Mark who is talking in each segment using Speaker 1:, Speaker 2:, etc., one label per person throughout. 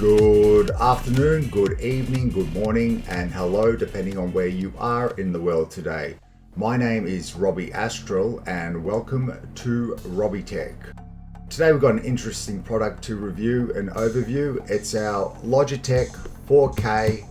Speaker 1: Good afternoon, good evening, good morning, and hello, depending on where you are in the world today. My name is Robbi Astral, and welcome to Robbi Tek. Today we've got an interesting product to review and overview. It's our Logitech 4K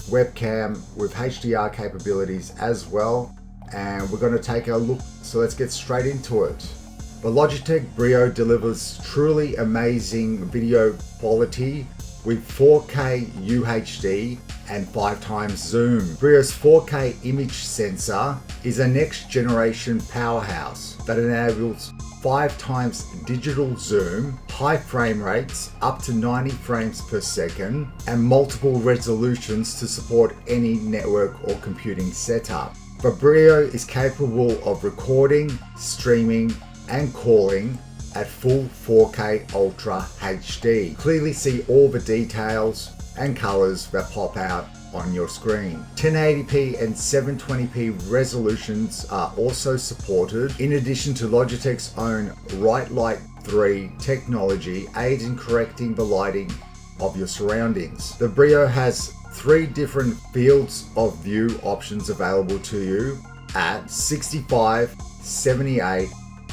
Speaker 1: webcam with HDR capabilities as well, and we're going to take a look. So let's get straight into it. The Logitech Brio delivers truly amazing video quality with 4K UHD and 5x zoom. Brio's 4K image sensor is a next generation powerhouse that enables 5x digital zoom, high frame rates up to 90 frames per second, and multiple resolutions to support any network or computing setup. The Brio is capable of recording, streaming, and calling at full 4K Ultra HD. Clearly see all the details and colors that pop out on your screen. 1080p and 720p resolutions are also supported, in addition to Logitech's own Right Light 3 technology aids in correcting the lighting of your surroundings. The Brio has 3 different fields of view options available to you at 65, 78,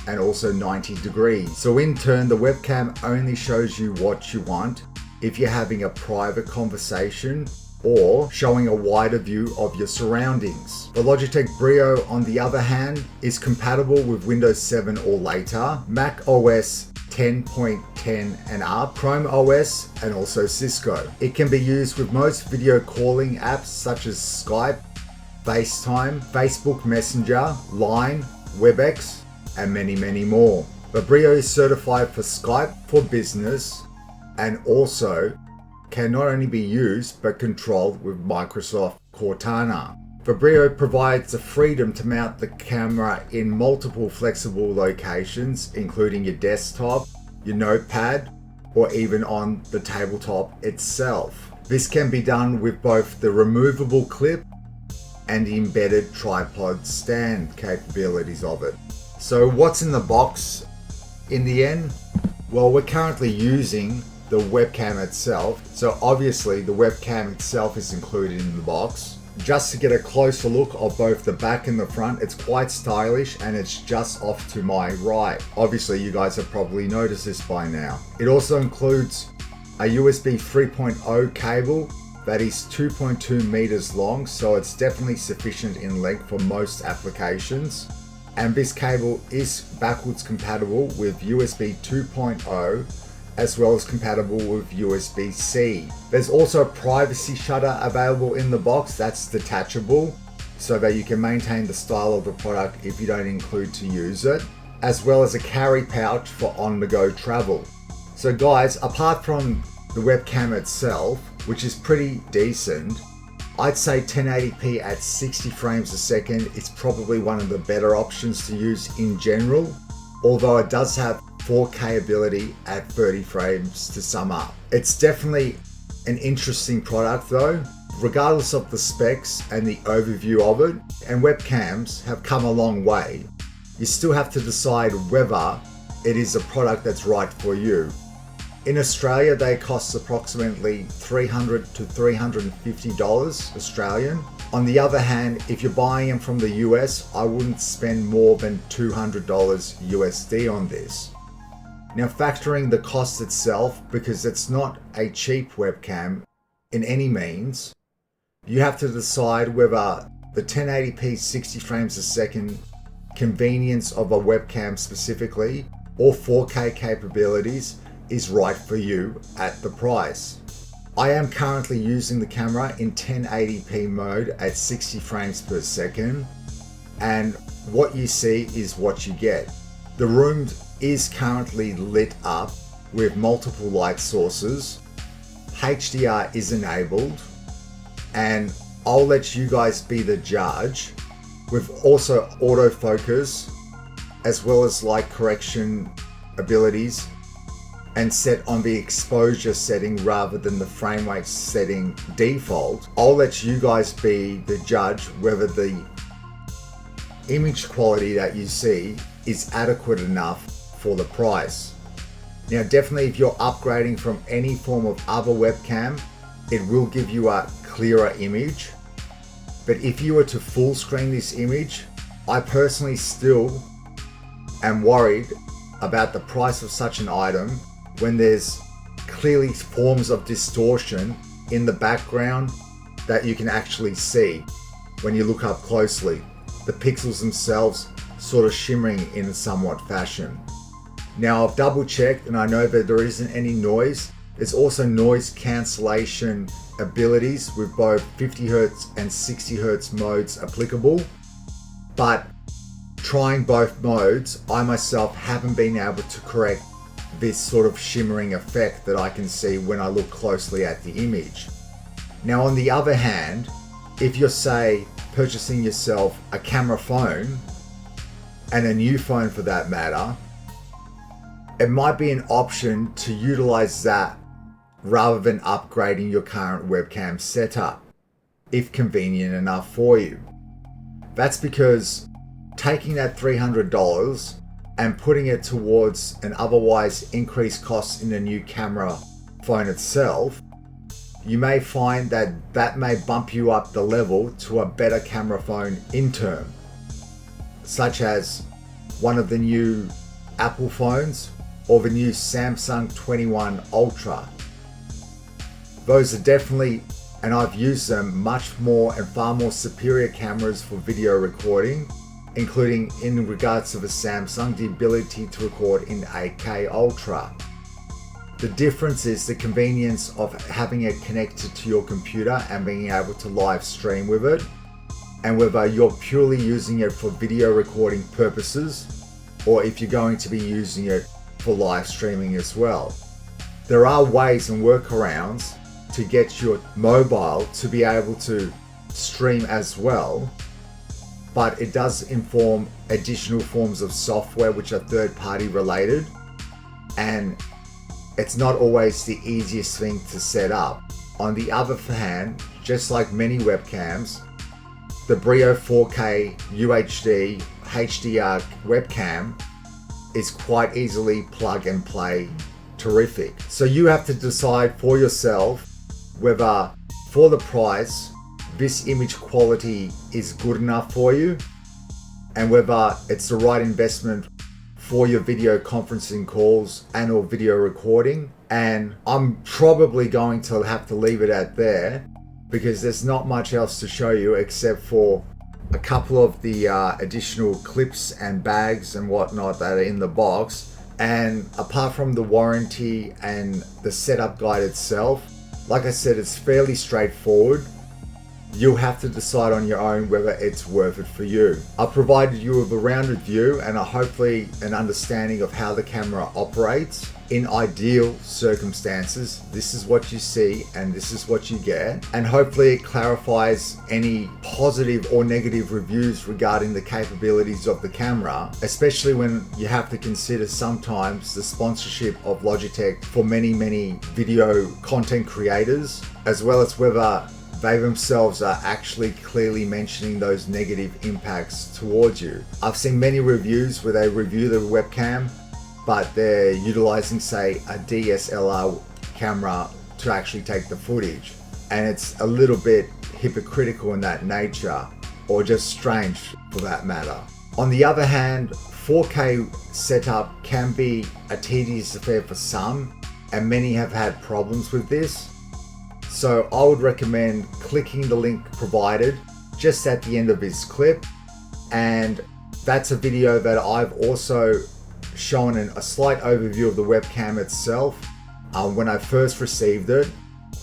Speaker 1: and also 90 degrees. So in turn, the webcam only shows you what you want if you're having a private conversation or showing a wider view of your surroundings. The Logitech Brio, on the other hand, is compatible with Windows 7 or later, Mac OS 10.10 and up, Chrome OS, and also Cisco. It can be used with most video calling apps such as Skype, FaceTime, Facebook Messenger, Line, WebEx, and many more. The Brio is certified for Skype for Business and also can not only be used but controlled with Microsoft Cortana. The Brio provides the freedom to mount the camera in multiple flexible locations, including your desktop, your notepad, or even on the tabletop itself. This can be done with both the removable clip and the embedded tripod stand capabilities of it. So what's in the box in the end? Well, we're currently using the webcam itself. So obviously the webcam itself is included in the box. Just to get a closer look of both the back and the front, it's quite stylish, and it's just off to my right. Obviously you guys have probably noticed this by now. It also includes a USB 3.0 cable that is 2.2 meters long, so it's definitely sufficient in length for most applications. And this cable is backwards compatible with USB 2.0 as well as compatible with USB-C. There's also a privacy shutter available in the box that's detachable so that you can maintain the style of the product if you don't include to use it, as well as a carry pouch for on-the-go travel. So guys, apart from the webcam itself, which is pretty decent, I'd say 1080p at 60 frames a second is probably one of the better options to use in general, although it does have 4K ability at 30 frames to sum up. It's definitely an interesting product though, regardless of the specs and the overview of it, and webcams have come a long way. You still have to decide whether it is a product that's right for you. In Australia, they cost approximately $300 to $350 Australian. On the other hand, if you're buying them from the US, I wouldn't spend more than $200 USD on this. Now, factoring the cost itself, because it's not a cheap webcam in any means, you have to decide whether the 1080p 60 frames a second convenience of a webcam specifically, or 4K capabilities, is right for you at the price. I am currently using the camera in 1080p mode at 60 frames per second, and what you see is what you get. The room is currently lit up with multiple light sources, HDR is enabled, and I'll let you guys be the judge, with also autofocus as well as light correction abilities, and set on the exposure setting rather than the frame rate setting default. I'll let you guys be the judge whether the image quality that you see is adequate enough for the price. Now definitely if you're upgrading from any form of other webcam, it will give you a clearer image. But if you were to full screen this image, I personally still am worried about the price of such an item when there's clearly forms of distortion in the background that you can actually see when you look up closely. The pixels themselves sort of shimmering in a somewhat fashion. Now I've double checked and I know that there isn't any noise. There's also noise cancellation abilities with both 50 Hz and 60 Hz modes applicable. But trying both modes, I myself haven't been able to correct this sort of shimmering effect that I can see when I look closely at the image. Now on the other hand, if you're say purchasing yourself a camera phone and a new phone for that matter, it might be an option to utilize that rather than upgrading your current webcam setup, if convenient enough for you. That's because taking that $300 and putting it towards an otherwise increased cost in a new camera phone itself, you may find that that may bump you up the level to a better camera phone in turn, such as one of the new Apple phones or the new Samsung 21 Ultra. Those are definitely, and I've used them, much more and far more superior cameras for video recording, including in regards to the Samsung, the ability to record in 8K Ultra. The difference is the convenience of having it connected to your computer and being able to live stream with it, and whether you're purely using it for video recording purposes or if you're going to be using it for live streaming as well. There are ways and workarounds to get your mobile to be able to stream as well, but it does inform additional forms of software which are third-party related, and it's not always the easiest thing to set up. On the other hand, just like many webcams, the Brio 4K UHD HDR webcam is quite easily plug and play terrific. So you have to decide for yourself whether for the price this image quality is good enough for you and whether it's the right investment for your video conferencing calls and or video recording. And I'm probably going to have to leave it at there because there's not much else to show you except for a couple of the additional clips and bags and whatnot that are in the box. And apart from the warranty and the setup guide itself, like I said, it's fairly straightforward. You'll have to decide on your own whether it's worth it for you. I've provided you with a rounded view and hopefully an understanding of how the camera operates. In ideal circumstances, this is what you see and this is what you get. And hopefully it clarifies any positive or negative reviews regarding the capabilities of the camera, especially when you have to consider sometimes the sponsorship of Logitech for many video content creators, as well as whether they themselves are actually clearly mentioning those negative impacts towards you. I've seen many reviews where they review the webcam, but they're utilizing, say, a DSLR camera to actually take the footage. And it's a little bit hypocritical in that nature, or just strange for that matter. On the other hand, 4K setup can be a tedious affair for some, and many have had problems with this. So I would recommend clicking the link provided just at the end of this clip. And that's a video that I've also shown in a slight overview of the webcam itself when I first received it,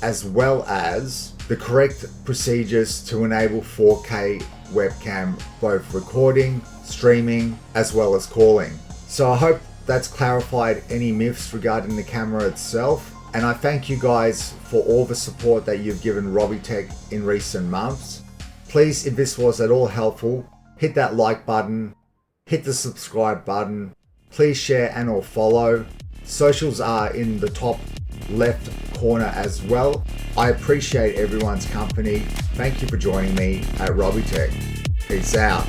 Speaker 1: as well as the correct procedures to enable 4K webcam, both recording, streaming, as well as calling. So I hope that's clarified any myths regarding the camera itself. And I thank you guys for all the support that you've given Robbi Tek in recent months. Please, if this was at all helpful, hit that like button, hit the subscribe button, please share and or follow. Socials are in the top left corner as well. I appreciate everyone's company. Thank you for joining me at Robbi Tek. Peace out.